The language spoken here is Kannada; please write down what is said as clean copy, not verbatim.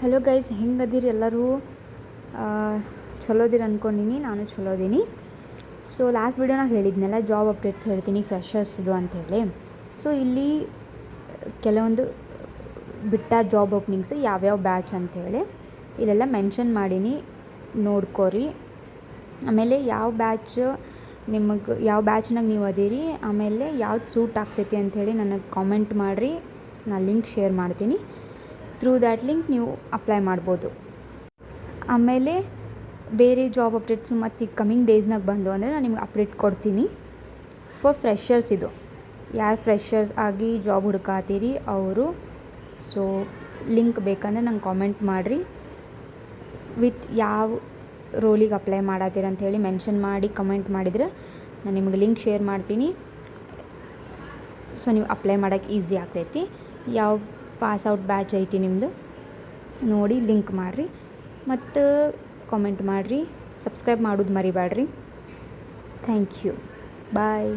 ಹಲೋ ಗೈಸ್, ಹೆಂಗದಿರಿ ಎಲ್ಲರೂ? ಚಲೋದಿರ ಅಂದ್ಕೊಂಡಿನಿ. ನಾನು ಚಲೋ ಅದೀನಿ. ಸೊ ಲಾಸ್ಟ್ ವಿಡಿಯೋನಾಗ ಹೇಳಿದ್ನೆಲ್ಲ, ಜಾಬ್ ಅಪ್ಡೇಟ್ಸ್ ಹೇಳ್ತೀನಿ ಫ್ರೆಷರ್ಸ್ದು ಅಂಥೇಳಿ. ಸೊ ಇಲ್ಲಿ ಕೆಲವೊಂದು ಬಿಟ್ಟ ಜಾಬ್ ಓಪನಿಂಗ್ಸ್ ಯಾವ್ಯಾವ ಬ್ಯಾಚ್ ಅಂಥೇಳಿ ಇಲ್ಲೆಲ್ಲ ಮೆನ್ಷನ್ ಮಾಡೀನಿ, ನೋಡ್ಕೋರಿ. ಆಮೇಲೆ ಯಾವ ಬ್ಯಾಚ್ನಾಗ ನೀವು ಅದೀರಿ, ಆಮೇಲೆ ಯಾವ್ದು ಸೂಟ್ ಆಗ್ತೈತಿ ಅಂಥೇಳಿ ನನಗೆ ಕಾಮೆಂಟ್ ಮಾಡಿರಿ. ನಾನು ಲಿಂಕ್ ಶೇರ್ ಮಾಡ್ತೀನಿ. ಥ್ರೂ ದ್ಯಾಟ್ ಲಿಂಕ್ ನೀವು ಅಪ್ಲೈ ಮಾಡ್ಬೋದು. ಆಮೇಲೆ ಬೇರೆ ಜಾಬ್ ಅಪ್ಡೇಟ್ಸು ಮತ್ತು ಈಗ ಕಮಿಂಗ್ ಡೇಸ್ನಾಗ ಬಂದು ಅಂದರೆ ನಾನು ನಿಮ್ಗೆ ಅಪ್ಡೇಟ್ ಕೊಡ್ತೀನಿ. ಫಾರ್ ಫ್ರೆಷರ್ಸ್ ಇದು, ಯಾರು ಫ್ರೆಷರ್ಸ್ ಆಗಿ ಜಾಬ್ ಹುಡುಕಾತೀರಿ ಅವರು. ಸೊ ಲಿಂಕ್ ಬೇಕಂದ್ರೆ ನಂಗೆ ಕಾಮೆಂಟ್ ಮಾಡಿರಿ. ವಿತ್ ಯಾವ ರೋಲಿಗೆ ಅಪ್ಲೈ ಮಾಡತ್ತೀರ ಅಂಥೇಳಿ ಮೆನ್ಷನ್ ಮಾಡಿ ಕಮೆಂಟ್ ಮಾಡಿದರೆ ನಾನು ನಿಮ್ಗೆ ಲಿಂಕ್ ಶೇರ್ ಮಾಡ್ತೀನಿ. ಸೊ ನೀವು ಅಪ್ಲೈ ಮಾಡೋಕ್ಕೆ ಈಸಿ ಆಗ್ತೈತಿ. ಯಾವ ಪಾಸ್ಔಟ್ ಬ್ಯಾಚ್ ಐತಿ ನಿಮ್ಮದು ನೋಡಿ ಲಿಂಕ್ ಮಾಡಿರಿ ಮತ್ತು ಕಾಮೆಂಟ್ ಮಾಡಿರಿ. ಸಬ್ಸ್ಕ್ರೈಬ್ ಮಾಡೋದು ಮರಿಬೇಡ್ರಿ. Thank you. ಬಾಯ್.